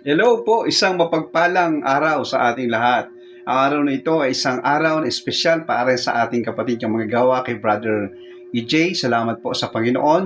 Hello po, isang mapagpalang araw sa ating lahat. Ang araw na ito ay isang araw na espesyal para sa ating kapatid yung mga gawa kay Brother EJ. Salamat po sa Panginoon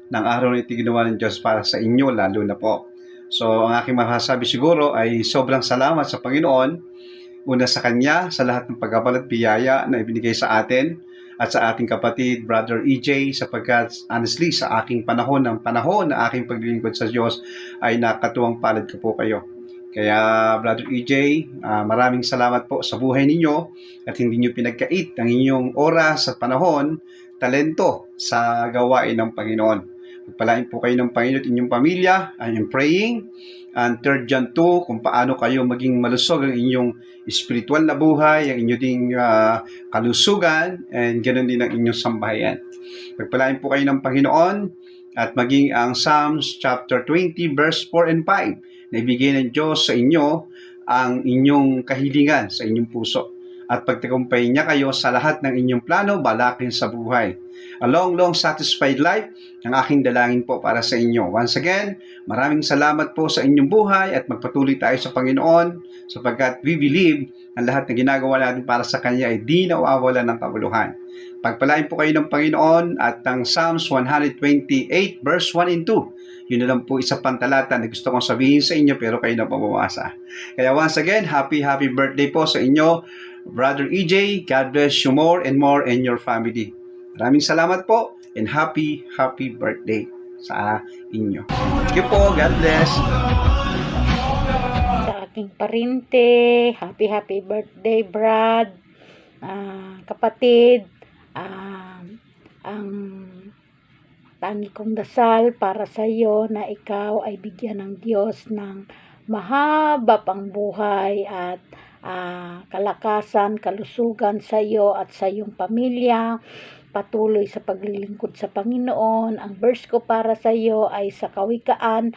ng araw na ito ginawa ng Diyos para sa inyo, lalo na po. So, ang aking masasabi siguro ay sobrang salamat sa Panginoon. Una sa Kanya, sa lahat ng pagkabalat biyaya na ibinigay sa atin at sa ating kapatid, Brother EJ, sapagkat honestly, sa aking panahon na aking paglilingkod sa Diyos ay nakatuwang palad ko po kayo. Kaya Brother EJ, maraming salamat po sa buhay ninyo at hindi nyo pinagkait ang inyong oras at panahon, talento sa gawain ng Panginoon. Pagpalain po kayo ng Panginoon at inyong pamilya. I am praying. And third John 2, kung paano kayo maging malusog ang inyong spiritual na buhay, ang inyong ding kalusugan, and ganoon din ang inyong sambahayan. Pagpalain po kayo ng Panginoon at maging ang Psalms chapter 20 verse 4 and 5 na ibigay ng Diyos sa inyo ang inyong kahilingan sa inyong puso at pagtagumpay niya kayo sa lahat ng inyong plano, balakin sa buhay. A long, satisfied life ang aking dalangin po para sa inyo. Once again, maraming salamat po sa inyong buhay at magpatuloy tayo sa Panginoon sapagkat we believe ang lahat na ginagawa natin para sa Kanya ay di nawawala ng kabuluhan. Pagpalain po kayo ng Panginoon at ang Psalms 128 verse 1 and 2. Yun na lang po isa pang talata na gusto kong sabihin sa inyo pero kayo na pababasa. Kaya once again, happy birthday po sa inyo, Brother EJ. God bless you more and your family. Maraming salamat po and happy birthday sa inyo. Thank you po. God bless. Sa aking parinte, happy birthday, Brad. Kapatid, ang tangi kong dasal para sa iyo na ikaw ay bigyan ng Diyos ng mahaba pang buhay at kalakasan, kalusugan sa iyo at sa iyong pamilya, patuloy sa paglilingkod sa Panginoon. Ang verse ko para sa iyo ay sa Kawikaan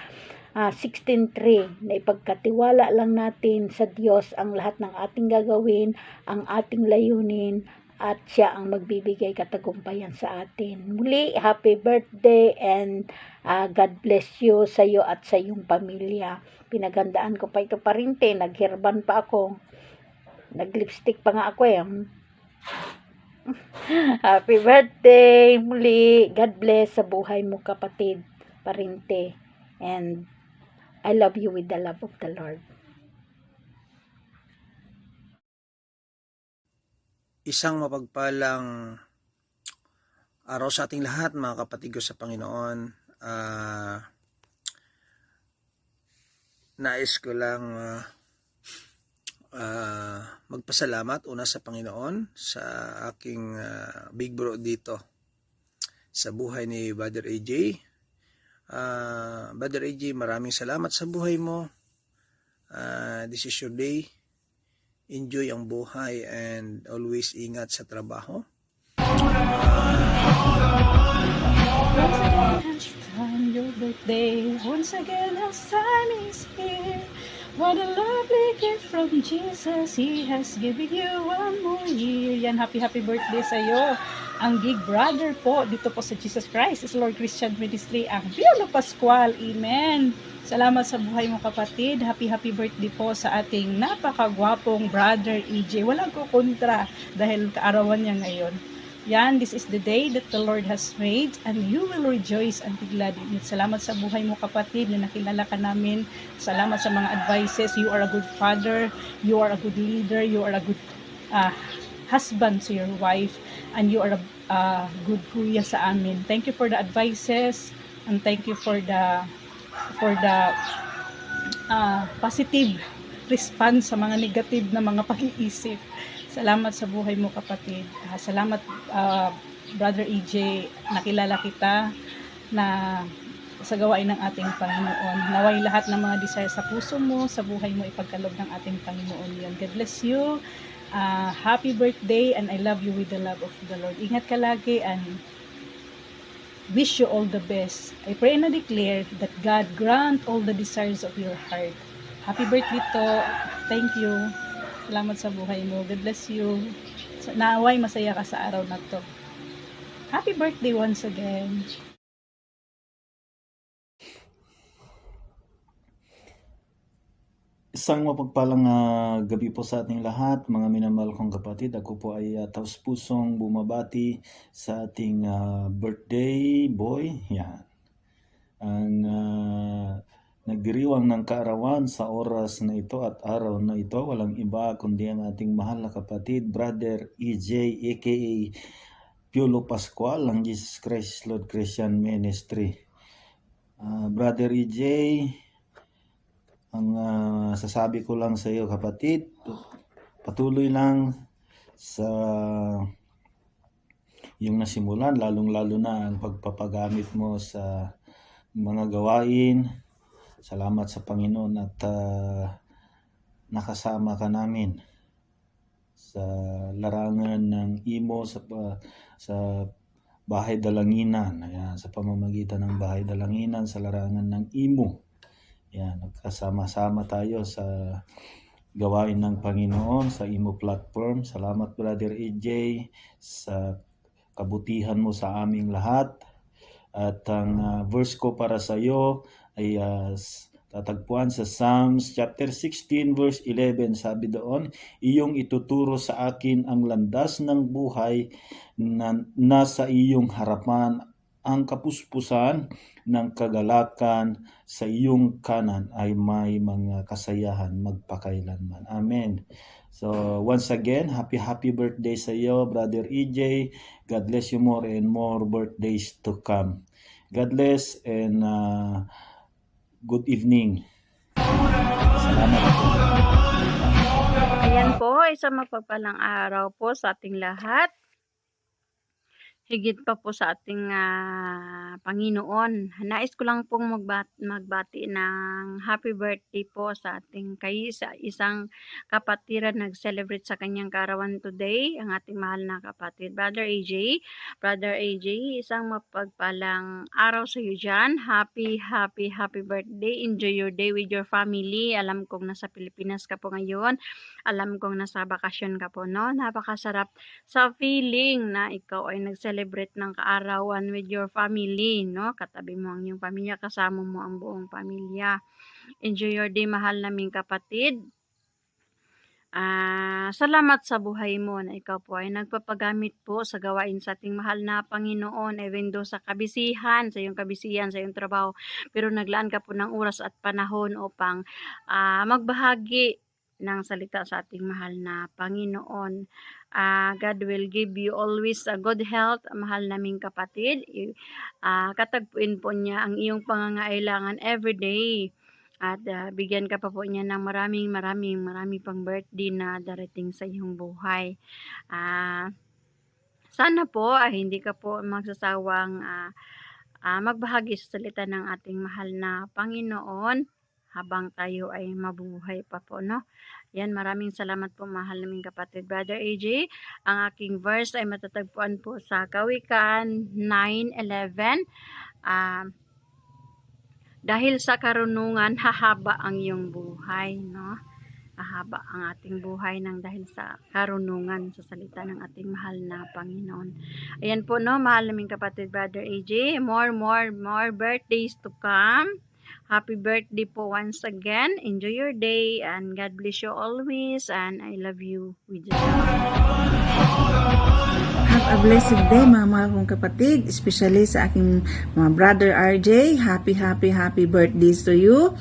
16:3 na ipagkatiwala lang natin sa Diyos ang lahat ng ating gagawin, ang ating layunin, at siya ang magbibigay katagumpayan sa atin. Muli, happy birthday and God bless you sa iyo at sa iyong pamilya. Pinagandaan ko pa ito parinte, naghirban pa ako. Nag-lipstick pa nga ako eh. Happy birthday muli. God bless sa buhay mo, kapatid, parinte. And I love you with the love of the Lord. Isang mapagpalang araw sa ating lahat, mga kapatid ko sa Panginoon. Nais ko lang magpasalamat una sa Panginoon sa aking big bro dito sa buhay ni Brother AJ. Brother AJ, maraming salamat sa buhay mo. This is your day. Enjoy ang buhay and always ingat sa trabaho. Once again has come your birthday. Once again has time is here. What a lovely gift from Jesus. He has given you one more year. Yan, happy birthday sa iyo. Ang Big Brother po dito po sa Jesus Christ is Lord Christian Ministry, ang Piolo Pascual. Amen. Salamat sa buhay mo, kapatid. Happy birthday po sa ating napakagwapong Brother EJ. Walang kukontra dahil kaarawan niya ngayon. Yan, this is the day that the Lord has made and you will rejoice and be glad in it. Salamat sa buhay mo, kapatid, na nakilala ka namin. Salamat sa mga advices. You are a good father, you are a good leader, you are a good husband to your wife, and you are a good kuya sa amin. Thank you for the advices and thank you for the positive response sa mga negative na mga pag-iisip. Salamat sa buhay mo, kapatid. Salamat, Brother EJ, nakilala kita na sa gawain ng ating Panginoon. Naway lahat ng mga desire sa puso mo, sa buhay mo, ipagkaloob ng ating Panginoon yan. God bless you. Happy birthday and I love you with the love of the Lord. Ingat ka lagi and wish you all the best. I pray and I declare that God grant all the desires of your heart. Happy birthday to. Thank you. Salamat sa buhay mo. God bless you. Naway masaya ka sa araw na to. Happy birthday once again. Isang mapagpalang gabi po sa ating lahat, mga minamahal kong kapatid. Ako po ay taos pusong bumabati sa ating birthday boy. Yan. Ang nagdiriwang ng kaarawan sa oras na ito at araw na ito, walang iba kundi ang ating mahal na kapatid, Brother EJ aka Piolo Pascual ng Jesus Christ Lord Christian Ministry. Brother EJ, ang sasabi ko lang sa iyo kapatid, patuloy lang sa yung nasimulan, lalong-lalo na ang pagpapagamit mo sa mga gawain. Salamat sa Panginoon at nakasama ka namin sa larangan ng imo sa Bahay Dalanginan. Ayan, sa pamamagitan ng Bahay Dalanginan sa larangan ng imo. Ayan, nagkasama-sama tayo sa gawain ng Panginoon sa imo platform. Salamat Brother EJ sa kabutihan mo sa aming lahat. At ang verse ko para sa iyo ay tatagpuan sa Psalms chapter 16 verse 11. Sabi doon, iyong ituturo sa akin ang landas ng buhay na nasa iyong harapan, ang kapuspusan ng kagalakan sa iyong kanan ay may mga kasayahan magpakailanman. Amen. So once again, happy birthday sa iyo, Brother EJ. God bless you more and more birthdays to come. God bless and good evening. Salamat po. Ayan po, isang mapagpalang araw po sa ating lahat. Higit pa po sa ating Panginoon. Nais ko lang pong magbati ng happy birthday po sa ating isang kapatiran nag-celebrate sa kanyang kaarawan today, ang ating mahal na kapatid, Brother AJ. Brother AJ, isang mapagpalang araw sa iyo dyan. Happy birthday. Enjoy your day with your family. Alam kong nasa Pilipinas ka po ngayon. Alam kong nasa bakasyon ka po, no? Napakasarap sa feeling na ikaw ay nag-celebrate ng kaarawan with your family, no? Katabi mo ang iyong pamilya, kasama mo ang buong pamilya. Enjoy your day, mahal naming kapatid. Salamat sa buhay mo na ikaw po ay nagpapagamit po sa gawain sa ating mahal na Panginoon, even though sa kabisihan, sa iyong trabaho, pero naglaan ka po ng oras at panahon upang magbahagi ng salita sa ating mahal na Panginoon. God will give you always a good health, mahal naming kapatid. Katagpuin po niya ang iyong pangangailangan everyday. At bigyan ka pa po niya ng marami pang birthday na darating sa iyong buhay. Sana po hindi ka po magsasawang magbahagi sa salita ng ating mahal na Panginoon habang tayo ay mabuhay pa po, no? Yan, maraming salamat po, mahal naming kapatid, Brother AJ. Ang aking verse ay matatagpuan po sa Kawikaan 9:11. Dahil sa karunungan, hahaba ang iyong buhay, no? Hahaba ang ating buhay ng dahil sa karunungan sa salita ng ating mahal na Panginoon. Ayan po, no, mahal naming kapatid, Brother AJ. More birthdays to come. Happy birthday po once again. Enjoy your day and God bless you always, and I love you with your love. Have a blessed day mga mahal kong kapatid, especially sa aking mga brother RJ. Happy birthdays to you.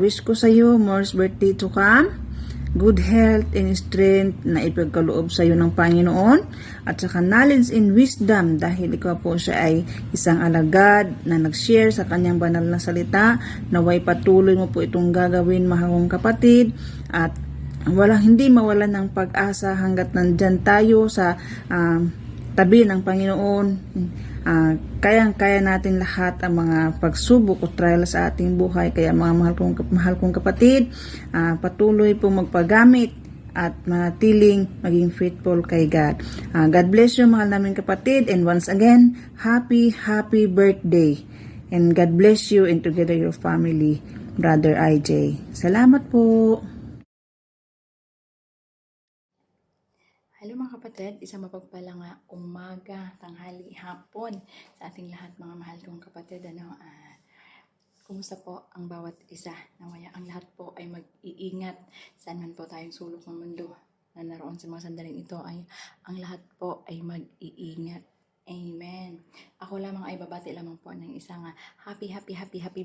Wish ko sa iyo more birthday to come. Good health and strength na ipagkaloob sa iyo ng Panginoon, at saka knowledge and wisdom dahil ikaw po siya ay isang alagad na nag-share sa kanyang banal na salita. Naway patuloy mo po itong gagawin, mahal kong kapatid, at hindi mawalan ng pag-asa hanggat nandyan tayo sa tabi ng Panginoon. Kayang-kaya natin lahat ang mga pagsubok o trial sa ating buhay. Kaya mga mahal kong kapatid, patuloy pong magpagamit at manatiling maging faithful kay God. God bless you, mahal namin kapatid, and once again, happy birthday, and God bless you and together your family, Brother IJ. Salamat po. Hello mga kapatid, isang mapagpalang umaga, tanghali, hapon sa ating lahat mga mahal kong kapatid. Kumusta po ang bawat isa? Nawaya ang lahat po ay mag-iingat saan man po tayong sulok ng mundo na naroon sa mga sandaling ito ay ang lahat po ay mag-iingat. Amen. Ako lamang ay babati lamang po ng isang happy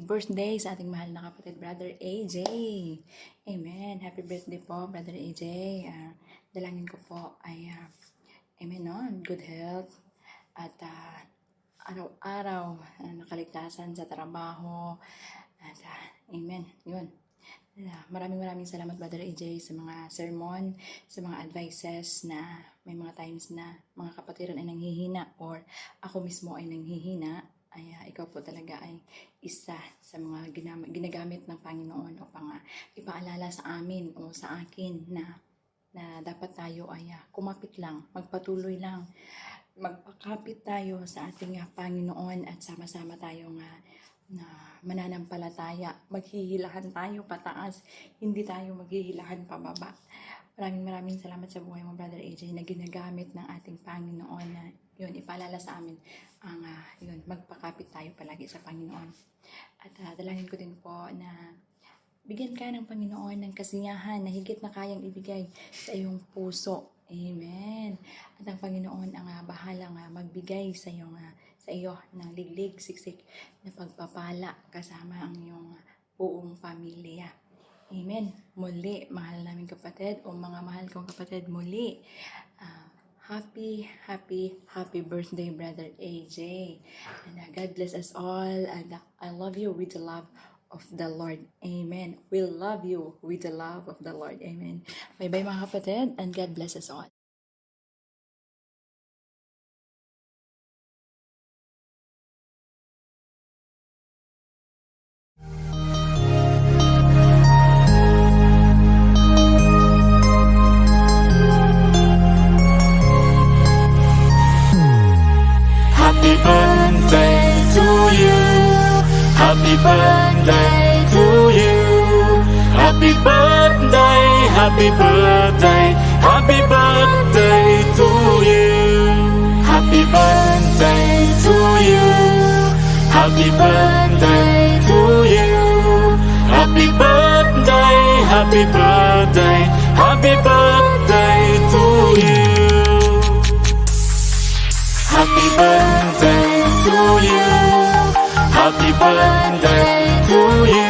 birthday sa ating mahal na kapatid, Brother AJ. Amen. Happy birthday po, Brother AJ. Dalangin ko po ay amen, no? Good health at araw-araw nakaligtasan sa trabaho at amen. Yun. Maraming salamat, Brother AJ, sa mga sermon, sa mga advices na may mga times na mga kapatiran ay nanghihina or ako mismo ay nanghihina, ay ikaw po talaga ay isa sa mga ginagamit ng Panginoon upang ipaalala sa amin o sa akin na dapat tayo ay kumapit lang, magpatuloy lang, magpakapit tayo sa ating Panginoon at sama-sama tayong na mananampalataya, maghihilahan tayo pataas, hindi tayo maghihilahan pababa. Maraming salamat sa buhay mo, Brother AJ, na ginagamit ng ating Panginoon na yun, ipaalala sa amin ang yun, magpakapit tayo palagi sa Panginoon. At dalangin ko din po na bigyan ka ng Panginoon ng kasiyahan na higit na kayang ibigay sa iyong puso. Amen. At ang Panginoon ang bahalang magbigay sa iyo ng liglig, siksik na pagpapala kasama ang iyong buong pamilya. Amen. Muli, mahal naming kapatid o mga mahal kong kapatid, muli, happy birthday, Brother AJ. And God bless us all. And I love you with the love of the Lord. Amen. We love you with the love of the Lord. Amen. Bye-bye mga kapatid, and God bless us all. Happy birthday to you. Happy birthday to you. Happy birthday, happy birthday, happy birthday to you. Happy birthday to you. Happy birthday to you. Happy birthday, happy birthday, happy birthday to you. Happy birthday to you. Happy birthday to you.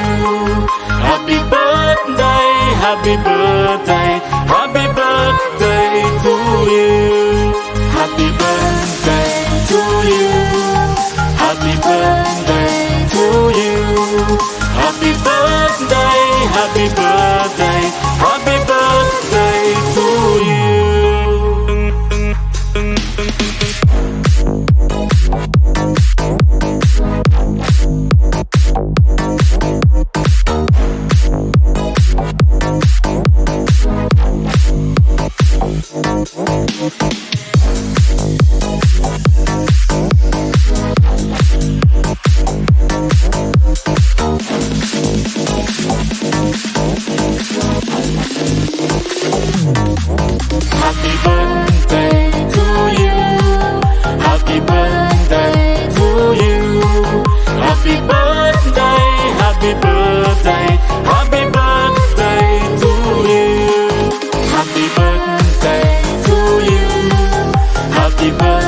Happy birthday, happy birthday, happy birthday to you. Happy birthday to you. Happy birthday to you. Happy birthday, happy birthday, happy birthday to you. Happy birthday to you. Happy birthday to you. Happy birthday, happy birthday, happy birthday to you. Happy birthday to you. Happy birthday.